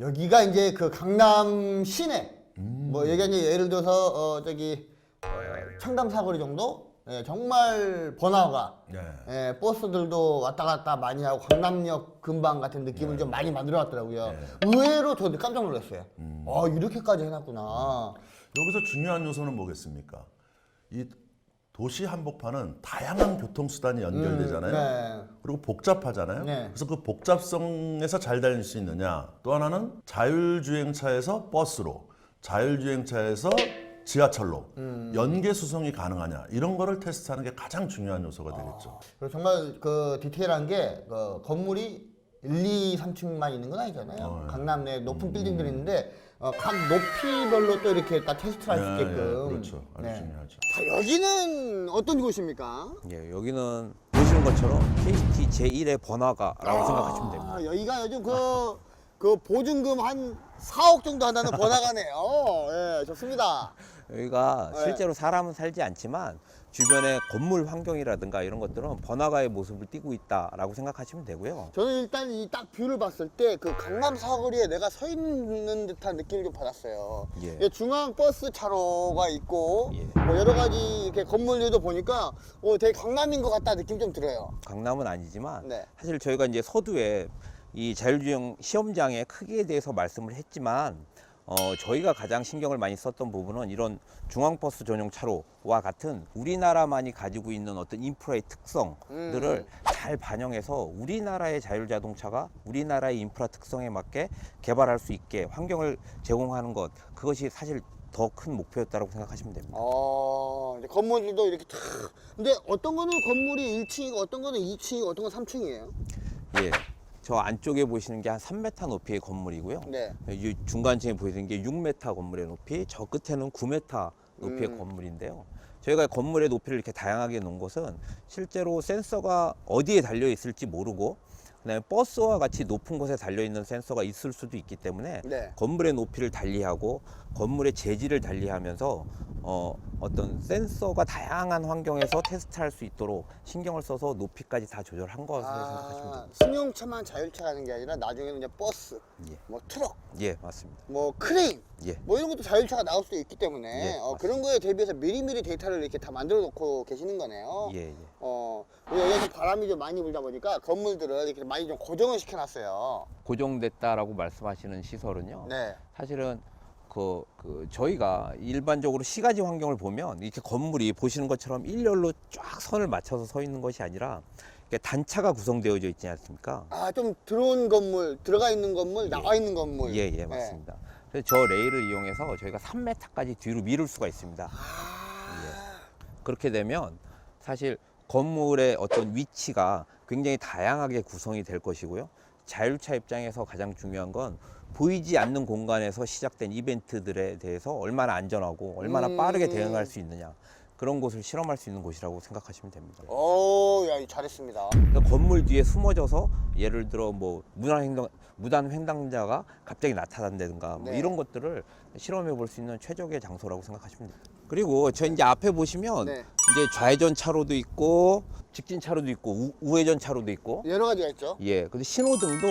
여기가 이제 그 강남 시내 뭐 여기가 이제 예를 들어서 청담 사거리 정도 정말 번화가 버스들도 왔다 갔다 많이 하고 강남역 근방 같은 느낌을 좀 많이 만들어 놨더라고요. 의외로 저도 깜짝 놀랐어요. 아 이렇게까지 해놨구나. 여기서 중요한 요소는 뭐겠습니까? 이 도시 한복판은 다양한 교통수단이 연결되잖아요. 네. 그리고 복잡하잖아요. 네. 그래서 그 복잡성에서 잘 다닐 수 있느냐. 또 하나는 자율주행차에서 버스로, 자율주행차에서 지하철로 연계 수송이 가능하냐. 이런 거를 테스트하는 게 가장 중요한 요소가 되겠죠. 그리고 정말 그 디테일한 게 건물이 1, 2, 3층만 있는 건 아니잖아요. 강남 내 높은 빌딩들이 있는데 각 높이별로 또 이렇게 딱 테스트를 할 수 있게끔. 그렇죠. 아주 중요하죠. 자, 여기는 어떤 곳입니까? 예, 여기는 보시는 것처럼 KT 제1의 번화가라고 생각하시면 됩니다. 아, 여기가 요즘 그 보증금 한 4억 정도 한다는 번화가네요. 예, 좋습니다. 여기가 네. 실제로 사람은 살지 않지만 주변의 건물 환경이라든가 이런 것들은 번화가의 모습을 띠고 있다라고 생각하시면 되고요. 저는 일단 이 딱 뷰를 봤을 때 그 강남 사거리에 내가 서 있는 듯한 느낌을 좀 받았어요. 예. 예, 중앙 버스 차로가 있고 예. 뭐 여러 가지 이렇게 건물들도 보니까 되게 강남인 것 같다 느낌 좀 들어요. 강남은 아니지만 네. 사실 저희가 이제 서두에 이 자율주행 시험장의 크기에 대해서 말씀을 했지만 저희가 가장 신경을 많이 썼던 부분은 이런 중앙버스 전용 차로와 같은 우리나라만이 가지고 있는 어떤 인프라의 특성들을 잘 반영해서 우리나라의 자율자동차가 우리나라의 인프라 특성에 맞게 개발할 수 있게 환경을 제공하는 것, 그것이 사실 더 큰 목표였다고 생각하시면 됩니다. 이제 건물들도 이렇게 탁. 근데 어떤 거는 건물이 1층이고 어떤 거는 2층이고 어떤 건 3층이에요. 예. 저 안쪽에 보시는 게 한 3m 높이의 건물이고요. 네. 이 중간층에 보이는 게 6m 건물의 높이, 저 끝에는 9m 높이의 건물인데요. 저희가 건물의 높이를 이렇게 다양하게 놓은 것은 실제로 센서가 어디에 달려 있을지 모르고 그다음에 버스와 같이 높은 곳에 달려 있는 센서가 있을 수도 있기 때문에 네. 건물의 높이를 달리하고 건물의 재질을 달리하면서 어떤 센서가 다양한 환경에서 테스트할 수 있도록 신경을 써서 높이까지 다 조절한 것으로 생각하시면 됩니다. 승용차만 자율차라는 게 아니라 나중에는 이제 버스, 예. 뭐 트럭, 예, 맞습니다. 뭐 크레인, 예. 뭐 이런 것도 자율차가 나올 수도 있기 때문에 예, 맞습니다. 그런 거에 대비해서 미리미리 데이터를 이렇게 다 만들어 놓고 계시는 거네요. 예, 예. 여기서 바람이 좀 많이 불다 보니까 건물들을 이렇게 많이 좀 고정을 시켜놨어요. 고정됐다라고 말씀하시는 시설은요. 네. 사실은 저희가 일반적으로 시가지 환경을 보면 이렇게 건물이 보시는 것처럼 일렬로 쫙 선을 맞춰서 서 있는 것이 아니라 이렇게 단차가 구성되어져 있지 않습니까? 좀 들어온 건물, 들어가 있는 건물, 나와 있는 건물. 예, 예, 맞습니다. 그래서 저 레일을 이용해서 저희가 3m까지 뒤로 미룰 수가 있습니다. 그렇게 되면 사실 건물의 어떤 위치가 굉장히 다양하게 구성이 될 것이고요. 자율차 입장에서 가장 중요한 건 보이지 않는 공간에서 시작된 이벤트들에 대해서 얼마나 안전하고 얼마나 빠르게 대응할 수 있느냐, 그런 곳을 실험할 수 있는 곳이라고 생각하시면 됩니다. 야, 잘했습니다. 그러니까 건물 뒤에 숨어져서 예를 들어 뭐 무단 횡단자가 갑자기 나타난다든가 뭐 네. 이런 것들을 실험해 볼 수 있는 최적의 장소라고 생각하시면 됩니다. 그리고 저 이제 앞에 보시면 네. 이제 좌회전 차로도 있고 직진 차로도 있고 우회전 차로도 있고, 여러 가지가 있죠. 예, 근데 신호등도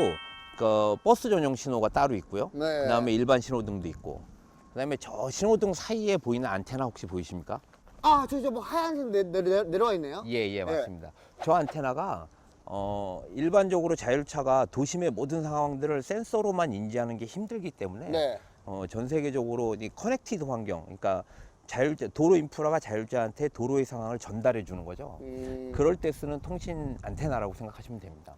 그 버스 전용 신호가 따로 있고요. 네. 그다음에 일반 신호등도 있고, 그다음에 저 신호등 사이에 보이는 안테나 혹시 보이십니까? 저기 뭐 하얀색 내려와 있네요. 예, 예, 맞습니다. 저 안테나가 일반적으로 자율차가 도심의 모든 상황들을 센서로만 인지하는 게 힘들기 때문에 네. 전 세계적으로 이 커넥티드 환경, 그러니까 도로 인프라가 자율자한테 도로의 상황을 전달해 주는 거죠. 그럴 때 쓰는 통신 안테나라고 생각하시면 됩니다.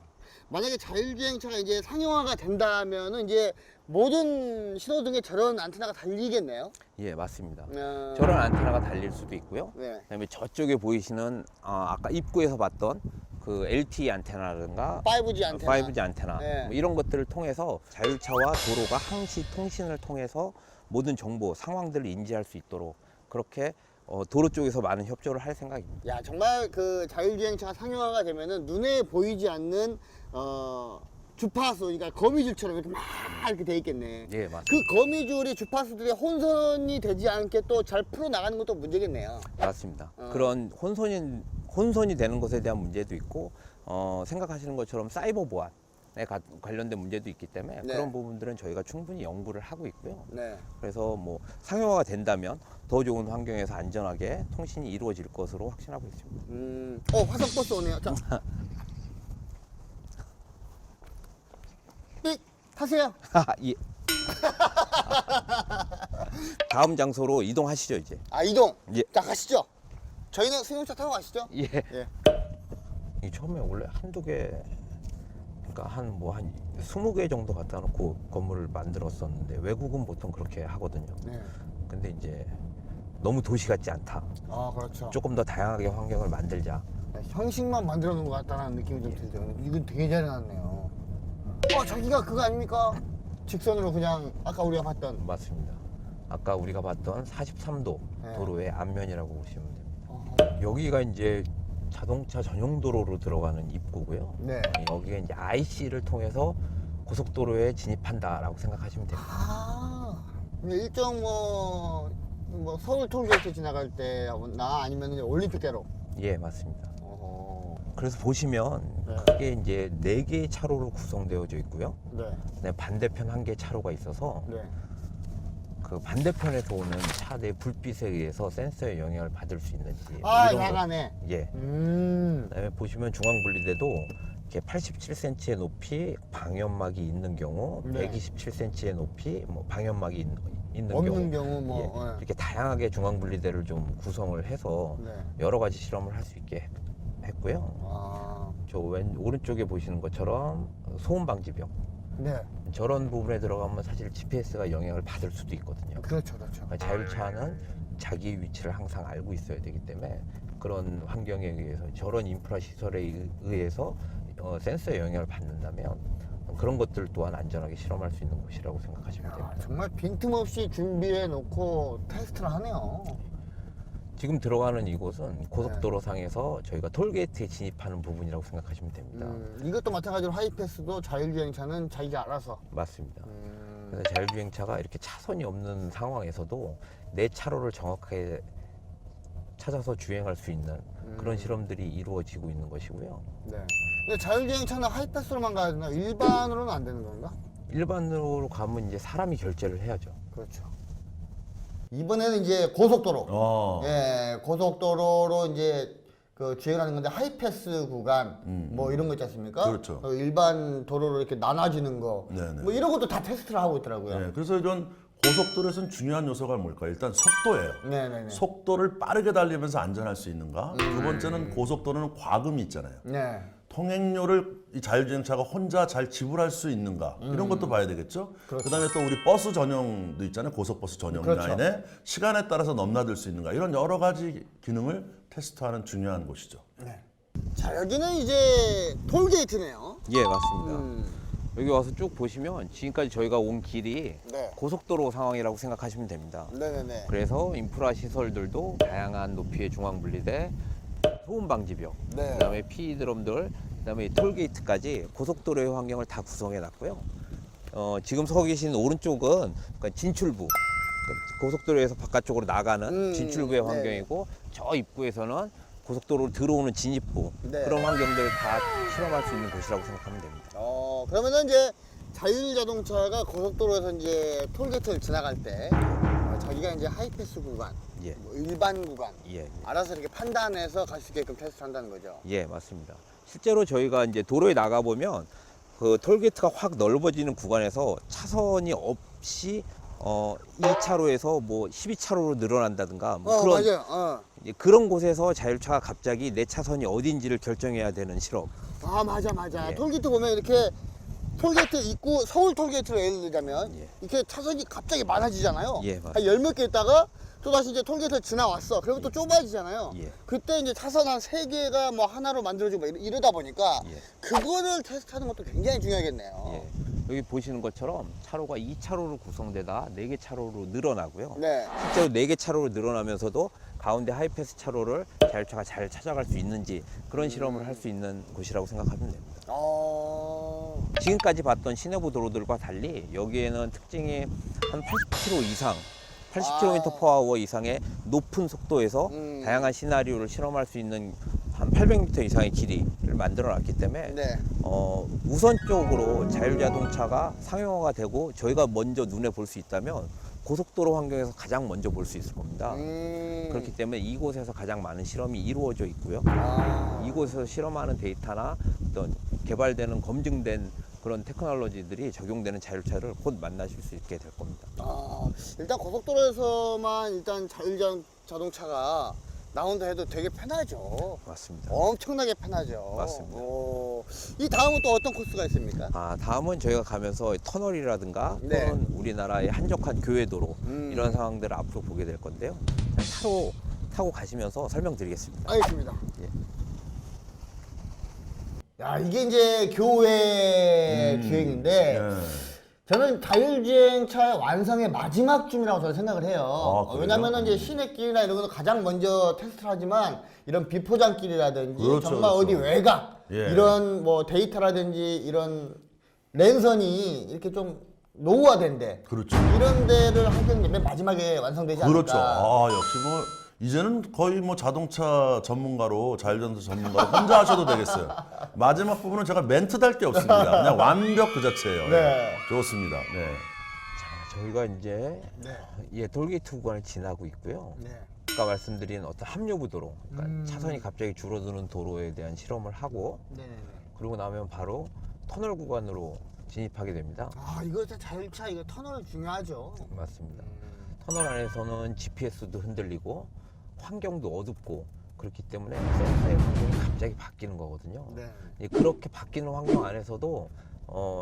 만약에 자율주행차가 이제 상용화가 된다면은 이제 모든 신호등에 저런 안테나가 달리겠네요. 예, 맞습니다. 어, 저런 안테나가 달릴 수도 있고요. 네. 그다음에 저쪽에 보이시는 아까 입구에서 봤던 그 LTE 안테나라든가 5G 안테나. 5G 안테나 네. 뭐 이런 것들을 통해서 자율차와 도로가 항시 통신을 통해서 모든 정보 상황들을 인지할 수 있도록 그렇게 도로 쪽에서 많은 협조를 할 생각입니다. 야, 정말 그 자율주행차가 상용화가 되면은 눈에 보이지 않는 주파수, 그러니까 거미줄처럼 이렇게 막 이렇게 돼 있겠네. 예, 맞습니다. 그 거미줄이 주파수들이 혼선이 되지 않게 또 잘 풀어 나가는 것도 문제겠네요. 맞습니다. 그런 혼선이 되는 것에 대한 문제도 있고 생각하시는 것처럼 사이버 보안, 관련된 문제도 있기 때문에 네. 그런 부분들은 저희가 충분히 연구를 하고 있고요. 네. 그래서 뭐 상용화가 된다면 더 좋은 환경에서 안전하게 통신이 이루어질 것으로 확신하고 있습니다. 화성버스 오네요. 자. 삑! 타세요. 예. 다음 장소로 이동하시죠 이제. 이동. 예. 자, 가시죠. 저희는 승용차 타고 가시죠. 예. 예. 이 처음에 원래 한두 개, 그러니까 한 20개 정도 갖다 놓고 건물을 만들었었는데 외국은 보통 그렇게 하거든요. 네. 근데 이제 너무 도시 같지 않다. 그렇죠. 조금 더 다양하게 환경을 만들자. 네, 형식만 만들어 놓은 것 같다는 느낌이 좀 들죠. 이건 되게 잘 해놨네요. 저기가 그거 아닙니까? 직선으로 그냥 아까 우리가 봤던. 맞습니다. 아까 우리가 봤던 43도 네. 도로의 앞면이라고 보시면 됩니다. 여기가 이제 자동차 전용 도로로 들어가는 입구고요. 네. 여기가 이제 IC를 통해서 고속도로에 진입한다라고 생각하시면 됩니다. 일정 서울 톨게이트 지나갈 때나 아니면 올림픽대로. 예, 맞습니다. 어허. 그래서 보시면 네. 크게 이제 4개의 차로로 구성되어져 있고요. 네. 네, 반대편 1개 차로가 있어서 네. 그 반대편에서 오는 차내 불빛에 의해서 센서의 영향을 받을 수 있는지 이런 거- 야간에. 예. 그다음에 보시면 중앙 분리대도 이렇게 87cm의 높이 방연막이 있는 경우, 네. 127cm의 높이 방연막이 있는 없는 경우, 경우 예. 이렇게 다양하게 중앙 분리대를 좀 구성을 해서 네. 여러 가지 실험을 할 수 있게 했고요. 저 오른쪽에 보시는 것처럼 소음 방지벽, 네. 저런 부분에 들어가면 사실 GPS가 영향을 받을 수도 있거든요. 그렇죠. 그러니까 자율차는 자기 위치를 항상 알고 있어야 되기 때문에 그런 환경에 의해서 저런 인프라 시설에 의해서 센서의 영향을 받는다면 그런 것들 또한 안전하게 실험할 수 있는 곳이라고 생각하시면 됩니다. 정말 빈틈없이 준비해 놓고 테스트를 하네요. 지금 들어가는 이곳은 고속도로 상에서 저희가 톨게이트에 진입하는 부분이라고 생각하시면 됩니다. 이것도 마찬가지로 하이패스도 자율주행차는 자기가 알아서. 맞습니다. 그래서 자율주행차가 이렇게 차선이 없는 상황에서도 내 차로를 정확하게 찾아서 주행할 수 있는 그런 실험들이 이루어지고 있는 것이고요. 네. 근데 자율주행차는 하이패스로만 가야 되나? 일반으로는 안 되는 건가? 일반으로 가면 이제 사람이 결제를 해야죠. 그렇죠. 이번에는 이제 고속도로. 예, 고속도로로 이제 그 주행하는 건데 하이패스 구간 뭐 이런 거 있지 않습니까? 그렇죠. 일반 도로로 이렇게 나눠지는 거. 네네. 뭐 이런 것도 다 테스트를 하고 있더라고요. 네, 그래서 이런 고속도로에서는 중요한 요소가 뭘까요? 일단 속도예요. 네네네. 속도를 빠르게 달리면서 안전할 수 있는가? 두 번째는 고속도로는 과금이 있잖아요. 네. 통행료를 이 자율주행차가 혼자 잘 지불할 수 있는가 이런 것도 봐야 되겠죠. 그다음에 또 우리 버스 전용도 있잖아요. 고속버스 전용 그렇죠. 라인에 시간에 따라서 넘나들 수 있는가 이런 여러 가지 기능을 테스트하는 중요한 곳이죠. 네. 자, 여기는 이제 톨게이트네요. 예, 맞습니다. 여기 와서 쭉 보시면 지금까지 저희가 온 길이 네. 고속도로 상황이라고 생각하시면 됩니다. 네네네. 그래서 인프라 시설들도 다양한 높이의 중앙 분리대, 소음 방지벽, 네. 그다음에 피이 드럼들, 그다음에 이 톨게이트까지 고속도로의 환경을 다 구성해 놨고요. 지금 서 계신 오른쪽은 그러니까 진출부, 그러니까 고속도로에서 바깥쪽으로 나가는 진출부의 네. 환경이고 저 입구에서는 고속도로로 들어오는 진입부, 네. 그런 환경들을 다 실험할 수 있는 곳이라고 생각하면 됩니다. 그러면은 이제 자율자동차가 고속도로에서 이제 톨게이트를 지나갈 때 자기가 이제 하이패스 구간, 예. 뭐 일반 구간 예. 알아서 이렇게 판단해서 갈 수 있게끔 테스트한다는 거죠. 예, 맞습니다. 실제로 저희가 이제 도로에 나가 보면 그 톨게이트가 확 넓어지는 구간에서 차선이 없이 2차로에서 뭐 12차로로 늘어난다든가 뭐 그런 맞아요. 이제 그런 곳에서 자율차가 갑자기 내 차선이 어딘지를 결정해야 되는 실험. 맞아. 예. 톨게이트 보면 이렇게 톨게이트 입구 서울 톨게이트로 예를 들자면 예. 이렇게 차선이 갑자기 많아지잖아요. 예, 맞습니다. 한 열 몇 개 있다가 또 다시 이제 톨게이트를 지나왔어. 그러면 또 좁아지잖아요. 예. 그때 이제 차선 한 3개가 뭐 하나로 만들어지고 이러다 보니까 예. 그거를 테스트하는 것도 굉장히 중요하겠네요. 예. 여기 보시는 것처럼 차로가 2차로로 구성되다 4개 차로로 늘어나고요. 네. 실제로 4개 차로로 늘어나면서도 가운데 하이패스 차로를 자율차가 잘 찾아갈 수 있는지 그런 실험을 할 수 있는 곳이라고 생각하면 됩니다. 지금까지 봤던 시내부 도로들과 달리 여기에는 특징이 한 80km 이상 80km/h 이상의 높은 속도에서 다양한 시나리오를 실험할 수 있는 한 800m 이상의 길이를 만들어 놨기 때문에 네. 우선적으로 자율자동차가 상용화가 되고 저희가 먼저 눈에 볼 수 있다면 고속도로 환경에서 가장 먼저 볼 수 있을 겁니다. 그렇기 때문에 이곳에서 가장 많은 실험이 이루어져 있고요. 이곳에서 실험하는 데이터나 어떤 개발되는 검증된 그런 테크놀로지들이 적용되는 자율차를 곧 만나실 수 있게 될 겁니다. 일단 고속도로에서만 일단 자율자동차가 나온다 해도 되게 편하죠. 맞습니다. 엄청나게 편하죠. 맞습니다. 이 다음은 또 어떤 코스가 있습니까? 다음은 저희가 가면서 터널이라든가 네. 또는 우리나라의 한적한 교외도로 이런 상황들을 앞으로 보게 될 건데요. 차로 타고 가시면서 설명드리겠습니다. 알겠습니다. 예. 야, 이게 이제 교외 주행인데 저는 자율주행차의 완성의 마지막 쯤이라고 저는 생각을 해요. 그래요? 왜냐면은 이제 시내길이나 이런 거는 가장 먼저 테스트를 하지만 이런 비포장길이라든지 그렇죠, 정말 그렇죠. 어디 외곽 예. 이런 뭐 데이터라든지 이런 랜선이 이렇게 좀 노후화된데 그렇죠. 이런 데를 하기엔 맨 마지막에 완성되지 않을까. 그렇죠. 역시 뭐 이제는 거의 뭐 자동차 전문가로 자율전도 전문가로 혼자 하셔도 되겠어요. 마지막 부분은 제가 멘트 달 게 없습니다. 그냥 완벽 그 자체예요. 네. 좋습니다. 네. 자, 저희가 이제 네. 돌게이트 구간을 지나고 있고요. 네. 아까 말씀드린 어떤 합류부 도로, 그러니까 차선이 갑자기 줄어드는 도로에 대한 실험을 하고 네네네. 그러고 나면 바로 터널 구간으로 진입하게 됩니다. 이거 진짜 자율차 이거 터널 중요하죠. 맞습니다. 터널 안에서는 GPS도 흔들리고 환경도 어둡고 그렇기 때문에 센서의 환경이 갑자기 바뀌는 거거든요. 네. 그렇게 바뀌는 환경 안에서도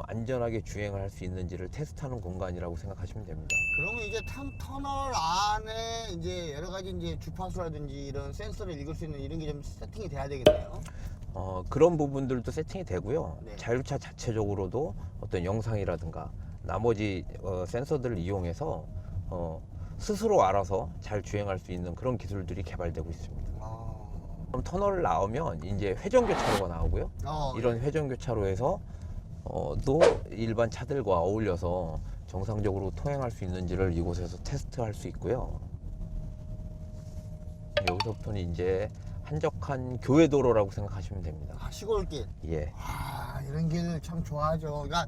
안전하게 주행을 할 수 있는지를 테스트하는 공간이라고 생각하시면 됩니다. 그러면 이제 터널 안에 이제 여러 가지 이제 주파수라든지 이런 센서를 읽을 수 있는 이런 게 좀 세팅이 돼야 되겠네요. 그런 부분들도 세팅이 되고요. 네. 자율차 자체적으로도 어떤 영상이라든가 나머지 센서들을 이용해서 스스로 알아서 잘 주행할 수 있는 그런 기술들이 개발되고 있습니다. 그럼 터널을 나오면 이제 회전교차로가 나오고요. 이런 회전교차로에서 또 일반 차들과 어울려서 정상적으로 통행할 수 있는지를 이곳에서 테스트할 수 있고요. 여기서부터는 이제 한적한 교외도로라고 생각하시면 됩니다. 시골길. 예. 이런 길 참 좋아하죠. 그러니까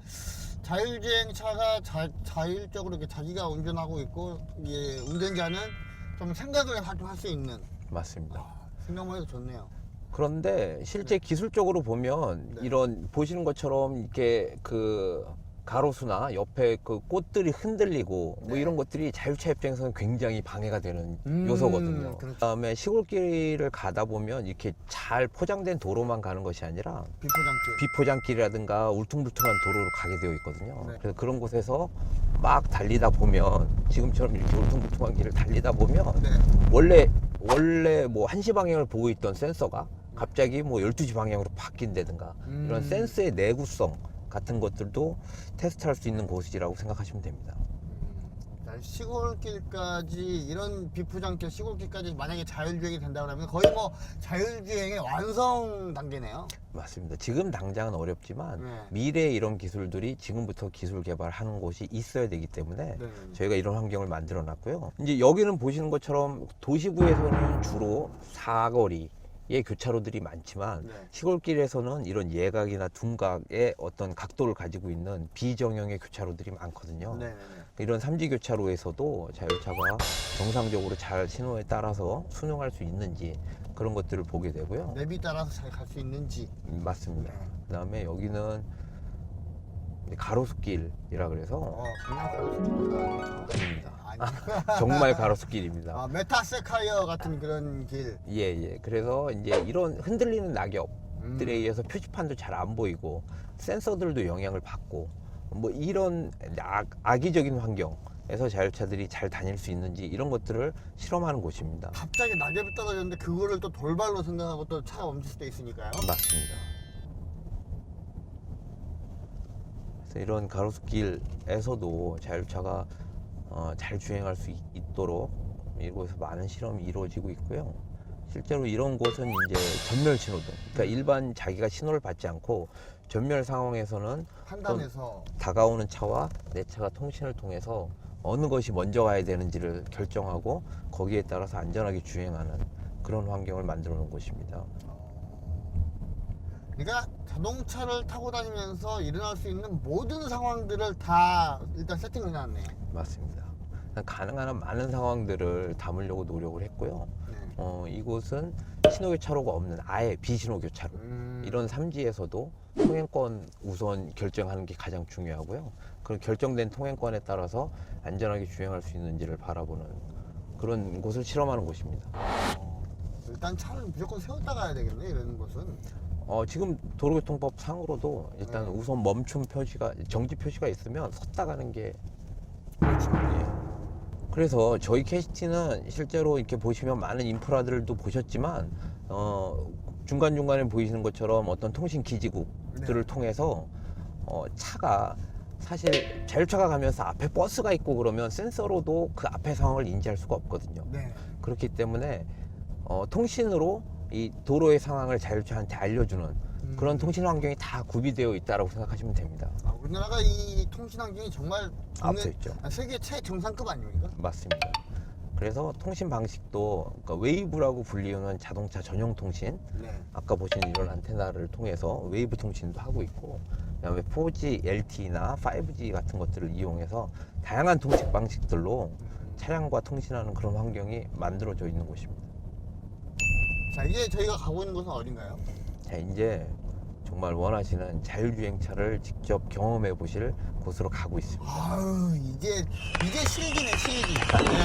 자율주행차가 자율적으로 이렇게 자기가 운전하고 있고 이게 운전자는 좀 생각을 할 수 있는. 맞습니다. 생각만 해도 좋네요. 그런데 실제 기술적으로 보면 네. 이런 보시는 것처럼 이렇게 그 가로수나 옆에 그 꽃들이 흔들리고 뭐 네. 이런 것들이 자율차 입장에서는 굉장히 방해가 되는 요소거든요. 그렇죠. 그다음에 시골길을 가다 보면 이렇게 잘 포장된 도로만 가는 것이 아니라 비포장길. 비포장길이라든가 울퉁불퉁한 도로로 가게 되어 있거든요. 네. 그래서 그런 곳에서 막 달리다 보면 지금처럼 이렇게 울퉁불퉁한 길을 달리다 보면 네. 원래 뭐 1시 방향을 보고 있던 센서가 갑자기 뭐 12시 방향으로 바뀐다든가 이런 센서의 내구성 같은 것들도 테스트할 수 있는 곳이라고 생각하시면 됩니다. 시골길까지 이런 비포장길 시골길까지 만약에 자율주행이 된다 그러면 거의 뭐 자율주행의 완성 단계네요. 맞습니다. 지금 당장은 어렵지만 네. 미래에 이런 기술들이 지금부터 기술 개발하는 곳이 있어야 되기 때문에 네. 저희가 이런 환경을 만들어 놨고요. 이제 여기는 보시는 것처럼 도시부에서는 주로 사거리의 교차로들이 많지만 네. 시골길에서는 이런 예각이나 둔각의 어떤 각도를 가지고 있는 비정형의 교차로들이 많거든요. 네네네. 이런 삼지 교차로에서도 자율차가 정상적으로 잘 신호에 따라서 순응할 수 있는지 그런 것들을 보게 되고요. 맵이 따라서 잘 갈 수 있는지. 맞습니다. 그다음에 여기는 이제 가로수길이라 그래서 그냥 가로수길보다 아닙니다. 아니. 정말 가로수길입니다. 메타세카이어 같은 그런 길. 예. 그래서 이제 이런 흔들리는 낙엽들에 의해서 표지판도 잘 안 보이고 센서들도 영향을 받고 뭐 이런 악의적인 환경에서 자율차들이 잘 다닐 수 있는지 이런 것들을 실험하는 곳입니다. 갑자기 낙엽이 떨어졌는데 그거를 또 돌발로 생각하고 또 차가 멈출 수도 있으니까요. 맞습니다. 그래서 이런 가로수길에서도 자율차가 잘 주행할 수 있도록 이곳에서 많은 실험이 이루어지고 있고요. 실제로 이런 곳은 이제 전멸 신호등, 그러니까 일반 자기가 신호를 받지 않고 전멸 상황에서는 판단해서. 다가오는 차와 내 차가 통신을 통해서 어느 것이 먼저 가야 되는지를 결정하고 거기에 따라서 안전하게 주행하는 그런 환경을 만들어 놓은 곳입니다. 그러니까 자동차를 타고 다니면서 일어날 수 있는 모든 상황들을 다 일단 세팅을 해놨네. 맞습니다. 가능한 한 많은 상황들을 담으려고 노력을 했고요. 네. 이곳은 신호교차로가 없는 아예 비신호교차로 이런 삼지에서도 통행권 우선 결정하는 게 가장 중요하고요. 그런 결정된 통행권에 따라서 안전하게 주행할 수 있는지를 바라보는 그런 곳을 실험하는 곳입니다. 일단 차를 무조건 세웠다 가야 되겠네, 이런 곳은. 지금 도로교통법 상으로도 일단 네. 우선 멈춤 표시가 정지 표시가 있으면 섰다 가는 게 그렇죠. 그래서 저희 캐스티는 실제로 이렇게 보시면 많은 인프라들도 보셨지만 중간중간에 보이시는 것처럼 어떤 통신 기지국들을 네. 통해서 차가 사실 자율차가 가면서 앞에 버스가 있고 그러면 센서로도 그 앞의 상황을 인지할 수가 없거든요. 네. 그렇기 때문에 통신으로 이 도로의 상황을 자율차한테 알려주는 그런 통신 환경이 다 구비되어 있다고 생각하시면 됩니다. 우리나라가 이 통신 환경이 정말 앞서 있죠. 세계 최정상급 아닙니까? 맞습니다. 그래서 통신 방식도 그러니까 웨이브라고 불리우는 자동차 전용 통신, 네. 아까 보신 이런 안테나를 통해서 웨이브 통신도 하고 있고, 그다음에 4G LTE나 5G 같은 것들을 이용해서 다양한 통신 방식들로 차량과 통신하는 그런 환경이 만들어져 있는 곳입니다. 자, 이제 저희가 가고 있는 곳은 어딘가요? 자, 이제 정말 원하시는 자율주행차를 직접 경험해 보실 곳으로 가고 있습니다. 아유, 이게 실기네, 실기. 네.